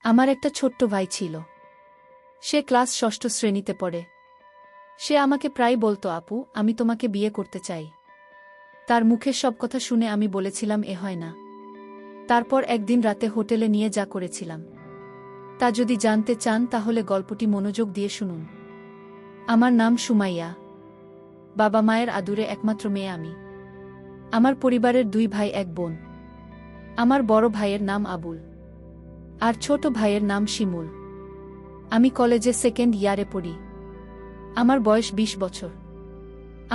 আমার একটা ছোট্ট ভাই ছিল। সে ক্লাস ৬ষ্ঠ শ্রেণীতে পড়ে। সে আমাকে প্রায় বলতো, আপু, আমি তোমাকে বিয়ে করতে চাই। তার মুখের সব কথা শুনে আমি বলেছিলাম, এ হয় না। তারপর একদিন রাতে হোটেলে নিয়ে যা করেছিলাম, তা যদি জানতে চান তাহলে গল্পটি মনোযোগ দিয়ে শুনুন। আমার নাম সুমাইয়া। বাবা মায়ের আদুরে একমাত্র মেয়ে আমি। আমার পরিবারের 2 ভাই 1 বোন। আমার বড় ভাইয়ের নাম আবুল, আর ছোট ভাইয়ের নাম শিমুল। আমি কলেজে 2nd ইয়ারে পড়ি। আমার বয়স 20 বছর।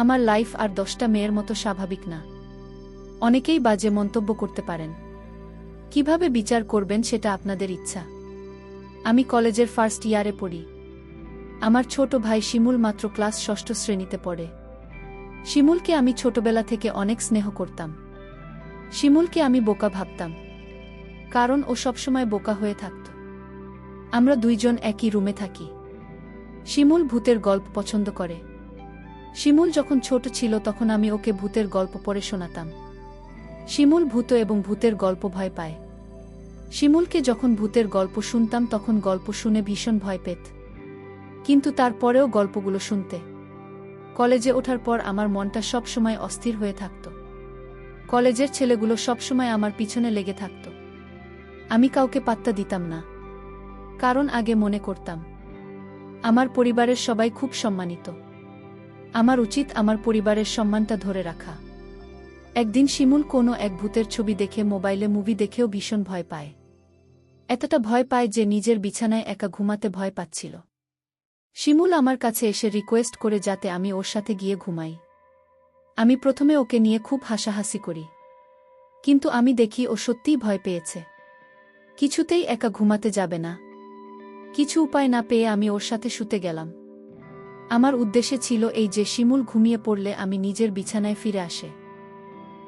আমার লাইফ আর 10টা মেয়ের মতো স্বাভাবিক না। অনেকেই বাজে মন্তব্য করতে পারেন। কিভাবে বিচার করবেন সেটা আপনাদের ইচ্ছা। আমি কলেজের 1st ইয়ারে পড়ি। আমার ছোট ভাই শিমুল মাত্র ক্লাস 6ষ্ঠ শ্রেণীতে পড়ে। শিমুলকে আমি ছোটবেলা থেকে অনেক স্নেহ করতাম। শিমুলকে আমি বোকা ভাবতাম, কারণ ও সবসময় বোকা হয়ে থাকত। আমরা 2 জন একই রুমে থাকি। শিমুল ভূতের গল্প পছন্দ করে। শিমুল যখন ছোট ছিল তখন আমি ওকে ভূতের গল্প পড়ে শোনাতাম। শিমুল ভূত এবং ভূতের গল্প ভয় পায়। শিমুলকে যখন ভূতের গল্প শুনতাম তখন গল্প শুনে ভীষণ ভয় পেত, কিন্তু তারপরেও গল্পগুলো শুনতে। কলেজে ওঠার পর আমার মনটা সব সময় অস্থির হয়ে থাকত। কলেজের ছেলেগুলো সবসময় আমার পিছনে লেগে থাকত। আমি কাউকে পাত্তা দিতাম না, কারণ আগে মনে করতাম আমার পরিবারের সবাই খুব সম্মানিত। আমার উচিত আমার পরিবারের সম্মানটা ধরে রাখা। একদিন শিমুল কোনো এক ভূতের ছবি দেখে মোবাইলে মুভি দেখেও ভীষণ ভয় পায়। এতটা ভয় পায় যে নিজের বিছানায় একা ঘুমাতে ভয় পাচ্ছিল। শিমুল আমার কাছে এসে রিকোয়েস্ট করে যাতে আমি ওর সাথে গিয়ে ঘুমাই। আমি প্রথমে ওকে নিয়ে খুব হাসাহাসি করি, কিন্তু আমি দেখি ও সত্যিই ভয় পেয়েছে। কিছুতেই একা ঘুমাতে যাবে না। কিছু উপায় না পেয়ে আমি ওর সাথে শুতে গেলাম। আমার উদ্দেশ্য ছিল এই যে শিমুল ঘুমিয়ে পড়লে আমি নিজের বিছানায় ফিরে আসে।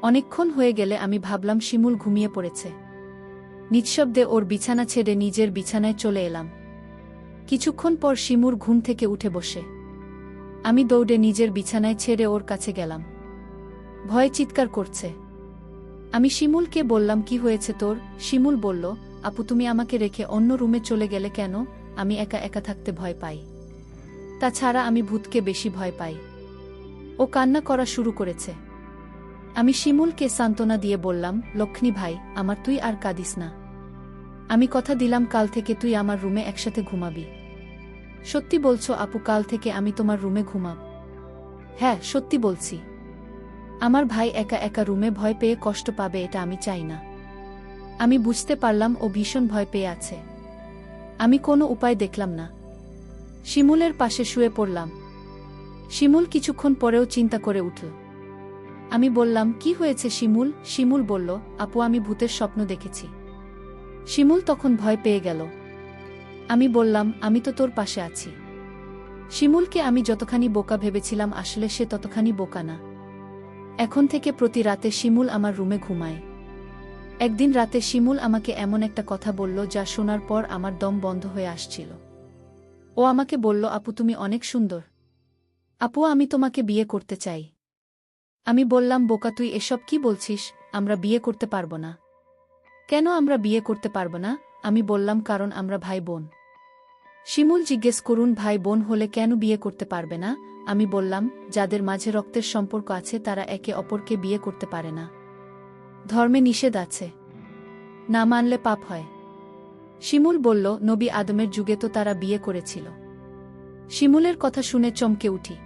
অনেকক্ষণ হয়ে গেলে আমি ভাবলাম শিমুল ঘুমিয়ে পড়েছে। নিঃশব্দে ওর বিছানা ছেড়ে নিজের বিছানায় চলে এলাম। কিছুক্ষণ পর শিমুল ঘুম থেকে উঠে বসে। আমি দৌড়ে নিজের বিছানায় ছেড়ে ওর কাছে গেলাম। ভয়ে চিৎকার করছে। আমি শিমুলকে বললাম, কি হয়েছে তোর? শিমুল বলল, আপু, তুমি আমাকে রেখে অন্য রুমে চলে গেলে কেন? আমি একা একা থাকতে ভয় পাই। তাছাড়া আমি ভূতকে বেশি ভয় পাই। ও কান্না করা শুরু করেছে। আমি শিমুলকে সান্ত্বনা দিয়ে বললাম, লক্ষ্মী ভাই আমার, তুই আর কাঁদিস না। আমি কথা দিলাম কাল থেকে তুই আমার রুমে একসাথে ঘুমাবি। সত্যি বলছো আপু? কাল থেকে আমি তোমার রুমে ঘুমাব? হ্যাঁ, সত্যি বলছি। আমার ভাই একা একা রুমে ভয় পেয়ে কষ্ট পাবে, এটা আমি চাই না। আমি বুঝতে পারলাম ও ভীষণ ভয় পেয়ে আছে। আমি কোনো উপায় দেখলাম না। শিমুলের পাশে শুয়ে পড়লাম। শিমুল কিছুক্ষণ পরেও চিন্তা করে উঠল। আমি বললাম, কি হয়েছে শিমুল? শিমুল বলল, আপু, আমি ভূতের স্বপ্ন দেখেছি। শিমুল তখন ভয় পেয়ে গেল। আমি বললাম, আমি তো তোর পাশে আছি। শিমুলকে আমি যতখানি বোকা ভেবেছিলাম আসলে সে ততখানি বোকা না। এখন থেকে প্রতি রাতে শিমুল আমার রুমে ঘুমায়। একদিন রাতে শিমুল আমাকে এমন একটা কথা বলল যা শোনার পর আমার দম বন্ধ হয়ে আসছিল। ও আমাকে বলল, আপু, তুমি অনেক সুন্দর। আপু, আমি তোমাকে বিয়ে করতে চাই। আমি বললাম, বোকা তুই এসব কি বলছিস? আমরা বিয়ে করতে পারবো না। কেন আমরা বিয়ে করতে পারবো না? আমি বললাম, কারণ আমরা ভাই বোন। শিমুল জিজ্ঞেস করুন, ভাই বোন হলে কেন বিয়ে করতে পারবে না? আমি বললাম, যাদের মাঝে রক্তের সম্পর্ক আছে তারা একে অপরকে বিয়ে করতে পারে না। ধর্মে নিষেধ আছে, না মানলে পাপ হয়। শিমুল বলল, নবী আদমের যুগে তো তারা বিয়ে করেছিল। শিমুলের কথা শুনে চমকে উঠি।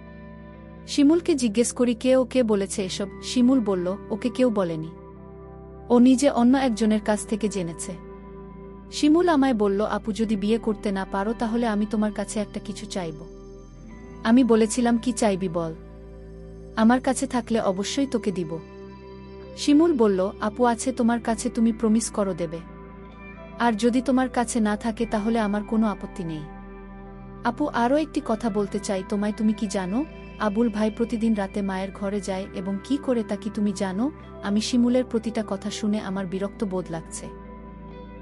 শিমুলকে জিজ্ঞেস করি, কে বলেছে এসব? শিমুল বলল, ওকে কেউ বলেনি। ও নিজে অন্য একজনের কাছ থেকে জেনেছে। শিমুল আমায় বলল, আপু, যদি বিয়ে করতে না পারো তাহলে আমি তোমার কাছে একটা কিছু চাইব। আমি বলেছিলাম, কি চাইবি বল? আমার কাছে থাকলে অবশ্যই তোকে দিব। শিমুল বলল, আপু, আছে তোমার কাছে, তুমি প্রমিস করো দেবে। আর যদি তোমার কাছে না থাকে তাহলে আমার কোনো আপত্তি নেই। আপু, আরও একটি কথা বলতে চাই তোমায়। তুমি কি জানো আবুল ভাই প্রতিদিন রাতে মায়ের ঘরে যায় এবং কি করে তা কি তুমি জানো? আমি শিমুলের প্রতিটা কথা শুনে আমার বিরক্ত বোধ লাগছে।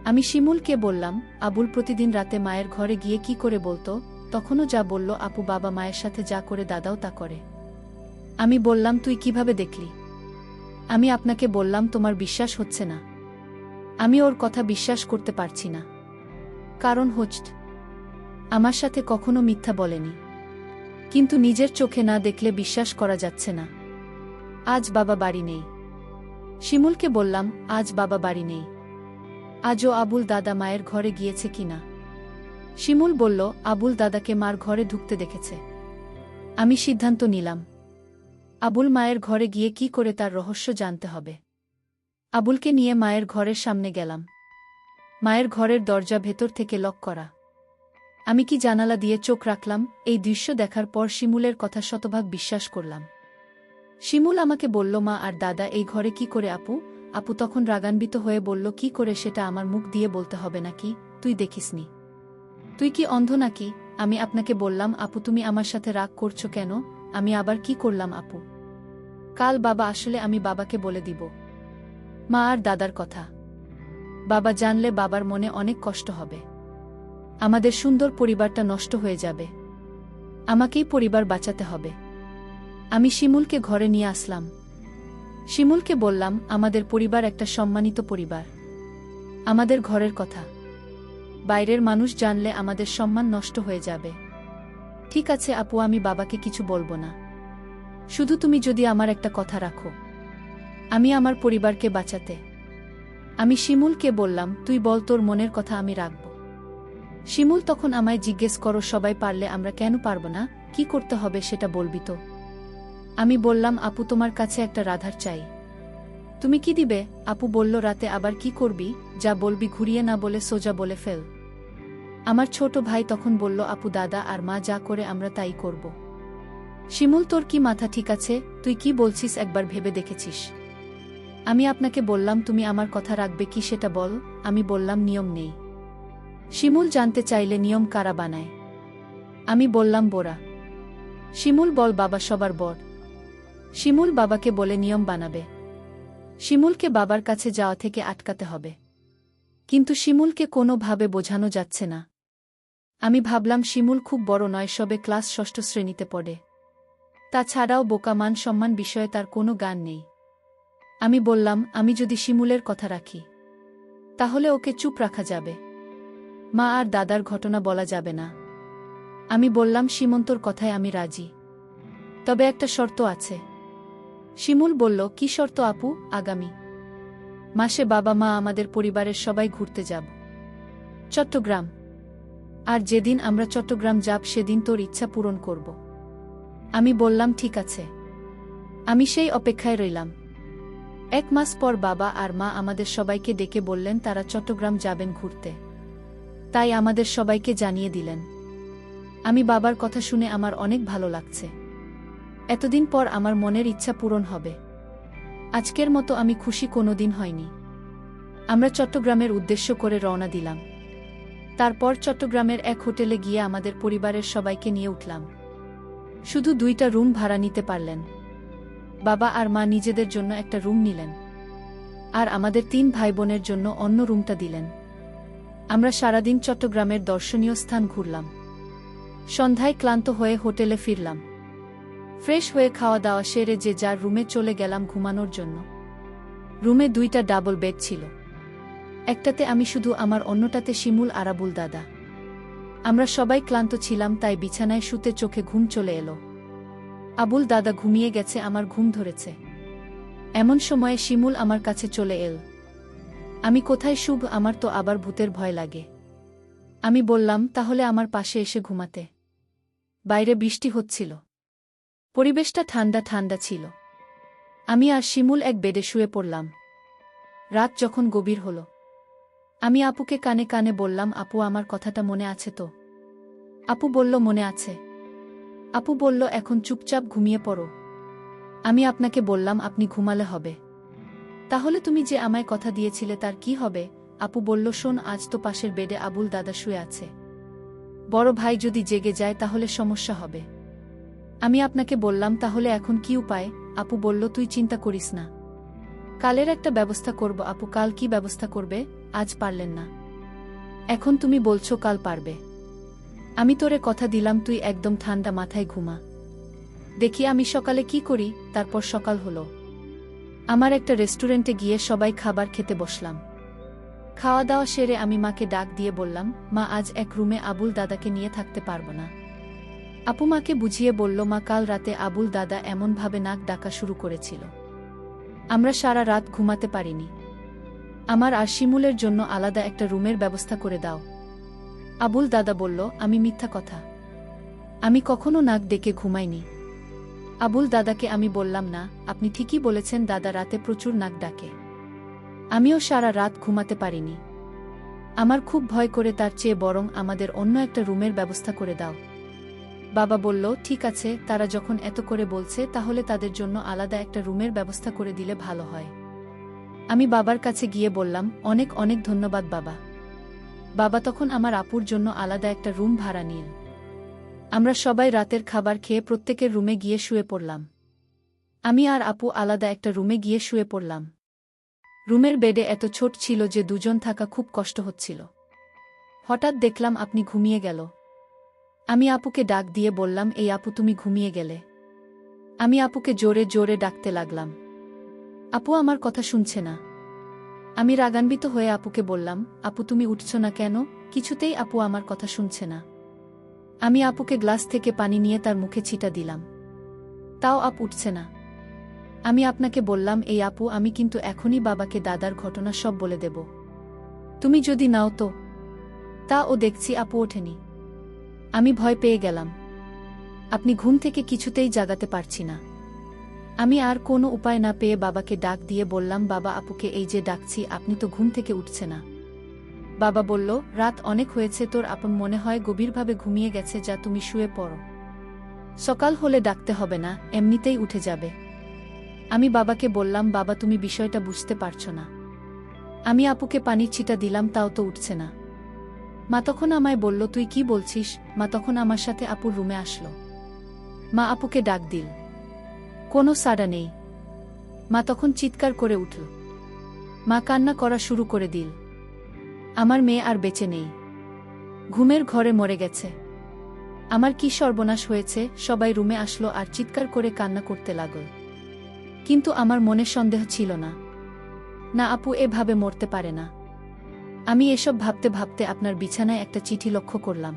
আমি শিমুলকে বললাম, আবুল প্রতিদিন রাতে মায়ের ঘরে গিয়ে কি করে বলতো? তখনও যা বলল আপু, বাবা মায়ের সাথে যা করে দাদাও তা করে। আমি বললাম, তুই কিভাবে দেখলি? আমি আপনাকে বললাম, তোমার বিশ্বাস হচ্ছে না। আমি ওর কথা বিশ্বাস করতে পারছি না। কারণ হোস্ট আমার সাথে কখনো মিথ্যা বলেনি। কিন্তু নিজের চোখে না দেখলে বিশ্বাস করা যাচ্ছে না। আজ বাবা বাড়ি নেই। শিমুলকে বললাম, আজ বাবা বাড়ি নেই। আজও আবুল দাদা মায়ের ঘরে গিয়েছে কিনা। শিমুল বলল, আবুল দাদাকে মার ঘরে ঢুকতে দেখেছে। আমি সিদ্ধান্ত নিলাম, আবুল মায়ের ঘরে গিয়ে কি করে তার রহস্য জানতে হবে। আবুলকে নিয়ে মায়ের ঘরের সামনে গেলাম। মায়ের ঘরের দরজা ভেতর থেকে লক করা। আমি কি জানালা দিয়ে চোখ রাখলাম। এই দৃশ্য দেখার পর শিমুলের কথা শতভাগ বিশ্বাস করলাম। শিমুল আমাকে বলল, মা আর দাদা এই ঘরে কি করে। আপু তখন রাগান্বিত হয়ে বলল, কি করে সেটা আমার মুখ দিয়ে বলতে হবে নাকি? তুই দেখিসনি? তুই কি অন্ধ নাকি? আমি আপনাকে বললাম, আপু তুমি আমার সাথে রাগ করছো কেন? আমি আবার কি করলাম আপু? কাল বাবা আসলে আমি বাবাকে বলে দিব মা আর দাদার কথা। বাবা জানলে বাবার মনে অনেক কষ্ট হবে। আমাদের সুন্দর পরিবারটা নষ্ট হয়ে যাবে। আমাকেই পরিবার বাঁচাতে হবে। আমি শিমুলকে ঘরে নিয়ে আসলাম। শিমুলকে বললাম, আমাদের পরিবার একটা সম্মানিত পরিবার। আমাদের ঘরের কথা বাইরের মানুষ জানলে আমাদের সম্মান নষ্ট হয়ে যাবে। ঠিক আছে আপু, আমি বাবাকে কিছু বলবো না। শুধু তুমি যদি আমার একটা কথা রাখো, আমি আমার পরিবারকে বাঁচাতে। আমি শিমুলকে বললাম, তুই বল তোর মনের কথা, আমি রাখব। শিমুল তখন আমায় জিজ্ঞেস করো, সবাই পারলে আমরা কেন পারব না? কি করতে হবে সেটা বলবি তো? আমি বললাম, আপু তোমার কাছে একটা রাধার চাই। তুমি কি দিবে? আপু বলল, রাতে আবার কি করবি? যা বলবি ঘুরিয়ে না বলে সোজা বলে ফেল। আমার ছোট ভাই তখন বলল, আপু দাদা আর মা যা করে আমরা তাই করব। শিমুল, তোর কি মাথা ঠিক আছে? তুই কি বলছিস একবার ভেবে দেখেছিস? আমি আপনাকে বললাম, তুমি আমার কথা রাখবে কি সেটা বল। আমি বললাম, নিয়ম নেই। শিমুল জানতে চাইলে নিয়ম কারা বানায়? আমি বললাম, বোরা। শিমুল, বল বাবা সবার বড়। শিমুল বাবাকে বলে নিয়ম বানাবে। শিমুলকে বাবার কাছে যাওয়া থেকে আটকাতে হবে। কিন্তু শিমুলকে কোনোভাবে বোঝানো যাচ্ছে না। আমি ভাবলাম, শিমুল খুব বড় নয়, সবে ক্লাস 6ষ্ঠ শ্রেণীতে পড়ে। তাছাড়াও বোকা, মান সম্মান বিষয়ে তার কোনো জ্ঞান নেই। আমি বললাম, আমি যদি শিমুলের কথা রাখি তাহলে ওকে চুপ রাখা যাবে। মা আর দাদার ঘটনা বলা যাবে না। আমি বললাম, সীমন্তর কথায় আমি রাজি, তবে একটা শর্ত আছে। শিমুল বলল, কি শর্ত আপু? আগামী মাসে বাবা মা আমাদের পরিবারের সবাই ঘুরতে যাব চট্টগ্রাম। আর যেদিন আমরা চট্টগ্রাম যাব সেদিন তোর ইচ্ছা পূরণ করব। আমি বললাম, ঠিক আছে। আমি সেই অপেক্ষায় রইলাম। 1 মাস পর বাবা আর মা আমাদের সবাইকে ডেকে বললেন তারা চট্টগ্রাম যাবেন ঘুরতে। তাই আমাদের সবাইকে জানিয়ে দিলেন। আমি বাবার কথা শুনে আমার অনেক ভালো লাগছে। এতদিন পর আমার মনের ইচ্ছা পূরণ হবে। আজকের মতো আমি খুশি কোনোদিন হয়নি। আমরা চট্টগ্রামের উদ্দেশ্য করে রওনা দিলাম। তারপর চট্টগ্রামের এক হোটেলে গিয়ে আমাদের পরিবারের সবাইকে নিয়ে উঠলাম। শুধু 2টা রুম ভাড়া নিতে পারলেন। বাবা আর মা নিজেদের জন্য একটা রুম নিলেন, আর আমাদের 3 ভাই বোনের জন্য অন্য রুমটা দিলেন। আমরা সারাদিন চট্টগ্রামের দর্শনীয় স্থান ঘুরলাম। সন্ধ্যায় ক্লান্ত হয়ে হোটেলে ফিরলাম। ফ্রেশ হয়ে খাওয়া দাওয়া সেরে যে যার রুমে চলে গেলাম ঘুমানোর জন্য। রুমে 2টা ডাবল বেড ছিল। একটাতে আমি শুধু, আমার অন্যটাতে শিমুল আর আবুল দাদা। আমরা সবাই ক্লান্ত ছিলাম, তাই বিছানায় শুতে চোখে ঘুম চলে এলো। আবুল দাদা ঘুমিয়ে গেছে, আমার ঘুম ধরেছে। এমন সময়ে শিমুল আমার কাছে চলে এল। আমি কোথায় শুভ? আমার তো আবার ভূতের ভয় লাগে। আমি বললাম, তাহলে আমার পাশে এসে ঘুমাতে। বাইরে বৃষ্টি হচ্ছিল। পরিবেশটা ঠান্ডা ঠান্ডা ছিল। আমি আর শিমুল এক বেডে শুয়ে পড়লাম। রাত যখন গভীর হল, আমি আপুকে কানে কানে বললাম, আপু আমার কথাটা মনে আছে তো? আপু বলল, মনে আছে। আপু বলল, এখন চুপচাপ ঘুমিয়ে পড়ো। আমি আপনাকে বললাম, আপনি ঘুমালে হবে। তাহলে তুমি যে আমায় কথা দিয়েছিলে তার কি হবে? আপু বলল, শোন, আজ তো পাশের বেডে আবুল দাদা শুয়ে আছে। বড় ভাই যদি জেগে যায় তাহলে সমস্যা হবে। আমি আপনাকে বললাম, তাহলে এখন কি উপায়? আপু বলল, তুই চিন্তা করিস না, কালের একটা ব্যবস্থা করব। আপু, কাল কি ব্যবস্থা করবে? আজ পারলেন না, এখন তুমি বলছো কাল পারবে। আমি তোরে কথা দিলাম, তুই একদম ঠান্ডা মাথায় ঘুমা। দেখি আমি সকালে কি করি। তারপর সকাল হলো। আমার একটা রেস্টুরেন্টে গিয়ে সবাই খাবার খেতে বসলাম। খাওয়া দাওয়া সেরে আমি মাকে ডাক দিয়ে বললাম, মা আজ এক রুমে আবুল দাদাকে নিয়ে থাকতে পারব না। আপু মাকে বুঝিয়ে বলল, মা কাল রাতে আবুল দাদা এমনভাবে নাক ডাকা শুরু করেছিল, আমরা সারা রাত ঘুমাতে পারিনি। আমার আর শিমুলের জন্য আলাদা একটা রুমের ব্যবস্থা করে দাও। আবুল দাদা বলল, আমি মিথ্যা কথা, আমি কখনো নাক ডেকে ঘুমাইনি। আবুল দাদাকে আমি বললাম, না আপনি ঠিকই বলেছেন, দাদা রাতে প্রচুর নাক ডাকে, আমিও সারা রাত ঘুমাতে পারিনি। আমার খুব ভয় করে, তার চেয়ে বরং আমাদের অন্য একটা রুমের ব্যবস্থা করে দাও। বাবা বলল, ঠিক আছে, তারা যখন এত করে বলছে তাহলে তাদের জন্য আলাদা একটা রুমের ব্যবস্থা করে দিলে ভালো হয়। আমি বাবার কাছে গিয়ে বললাম, অনেক অনেক ধন্যবাদ বাবা। বাবা তখন আমার আপুর জন্য আলাদা একটা রুম ভাড়া নিল। আমরা সবাই রাতের খাবার খেয়ে প্রত্যেকের রুমে গিয়ে শুয়ে পড়লাম। আমি আর আপু আলাদা একটা রুমে গিয়ে শুয়ে পড়লাম। রুমের বেডে এত ছোট ছিল যে দুজন থাকা খুব কষ্ট হচ্ছিল। হঠাৎ দেখলাম আপনি ঘুমিয়ে গেল। আমি আপুকে ডাক দিয়ে বললাম, এই আপু তুমি ঘুমিয়ে গেলে। আমি আপুকে জোরে জোরে ডাকতে লাগলাম। আপু আমার কথা শুনছে না। আমি রাগান্বিত হয়ে আপুকে বললাম, আপু তুমি উঠছ না কেন? কিছুতেই আপু আমার কথা শুনছে না। আমি আপুকে গ্লাস থেকে পানি নিয়ে তার মুখে ছিটা দিলাম, তাও আপু উঠছে না। আমি আপনাকে বললাম, এই আপু আমি কিন্তু এখনই বাবাকে দাদার ঘটনা সব বলে দেব, তুমি যদি নাও তো। তা ও দেখছি আপু ওঠেনি। আমি ভয় পেয়ে গেলাম। আপনি ঘুম থেকে কিছুতেই জাগাতে পারছি না। আমি আর কোনো উপায় না পেয়ে বাবাকে ডাক দিয়ে বললাম, বাবা আপুকে এই যে ডাকছি, আপনি তো ঘুম থেকে উঠছে না। বাবা বলল, রাত অনেক হয়েছে, তোর আপন মনে হয় গভীরভাবে ঘুমিয়ে গেছে, যা তুমি শুয়ে পড়ো, সকাল হলে ডাকতে হবে না, এমনিতেই উঠে যাবে। আমি বাবাকে বললাম, বাবা তুমি বিষয়টা বুঝতে পারছো না। আমি আপুকে পানির ছিটা দিলাম, তাও তো উঠছে না। মা তখন আমায় বলল, তুই কি বলছিস? মা তখন আমার সাথে আপুর রুমে আসলো। মা আপুকে ডাক দিল, কোনো সাড়া নেই। মা তখন চিৎকার করে উঠল। মা কান্না করা শুরু করে দিল, আমার মেয়ে আর বেঁচে নেই, ঘুমের ঘরে মরে গেছে, আমার কি সর্বনাশ হয়েছে। সবাই রুমে আসলো আর চিৎকার করে কান্না করতে লাগল। কিন্তু আমার মনে সন্দেহ ছিল না, না আপু এভাবে মরতে পারে না। আমি এসব ভাবতে ভাবতে আপনার বিছানায় একটা চিঠি লক্ষ্য করলাম।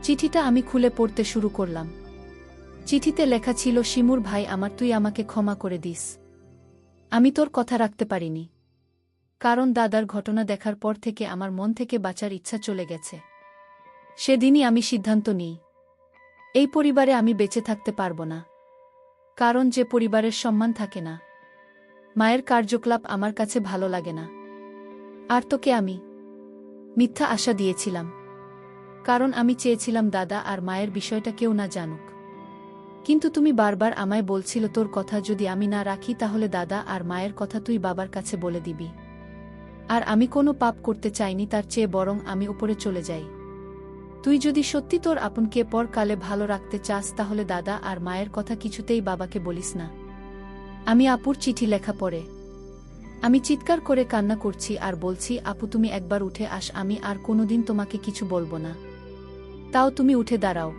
চিঠিটা আমি খুলে পড়তে শুরু করলাম। চিঠিতে লেখা ছিল, শিমুর ভাই আমার, তুই আমাকে ক্ষমা করে দিস। আমি তোর কথা রাখতে পারিনি, কারণ দাদার ঘটনা দেখার পর থেকে আমার মন থেকে বাঁচার ইচ্ছা চলে গেছে। সেদিনই আমি সিদ্ধান্ত নিই, এই পরিবারে আমি বেঁচে থাকতে পারব না, কারণ যে পরিবারের সম্মান থাকে না, মায়ের কার্যকলাপ আমার কাছে ভালো লাগে না। আর তোকে আমি মিথ্যা আশা দিয়েছিলাম, কারণ আমি চেয়েছিলাম দাদা আর মায়ের বিষয়টা কেউ না জানুক। কিন্তু তুমি বারবার আমায় বলছিল, তোর কথা যদি আমি না রাখি তাহলে দাদা আর মায়ের কথা তুই বাবার কাছে বলে দিবি। আর আমি কোনো পাপ করতে চাইনি, তার চেয়ে বরং আমি উপরে চলে যাই। তুই যদি সত্যি তোর আপনকে পরকালে ভালো রাখতে চাস তাহলে দাদা আর মায়ের কথা কিছুতেই বাবাকে বলিস না। আমি আপুর চিঠি লেখা পড়ে আমি চিৎকার করে কান্না করছি আর বলছি, আপু তুমি একবার উঠে আস, আমি আর কোনোদিন তোমাকে কিছু বলবো না, তাও তুমি উঠে দাঁড়াও।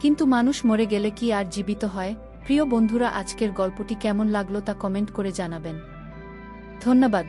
কিন্তু মানুষ মরে গেলে কি আর জীবিত হয়? প্রিয় বন্ধুরা, আজকের গল্পটি কেমন লাগলো তা কমেন্ট করে জানাবেন। ধন্যবাদ।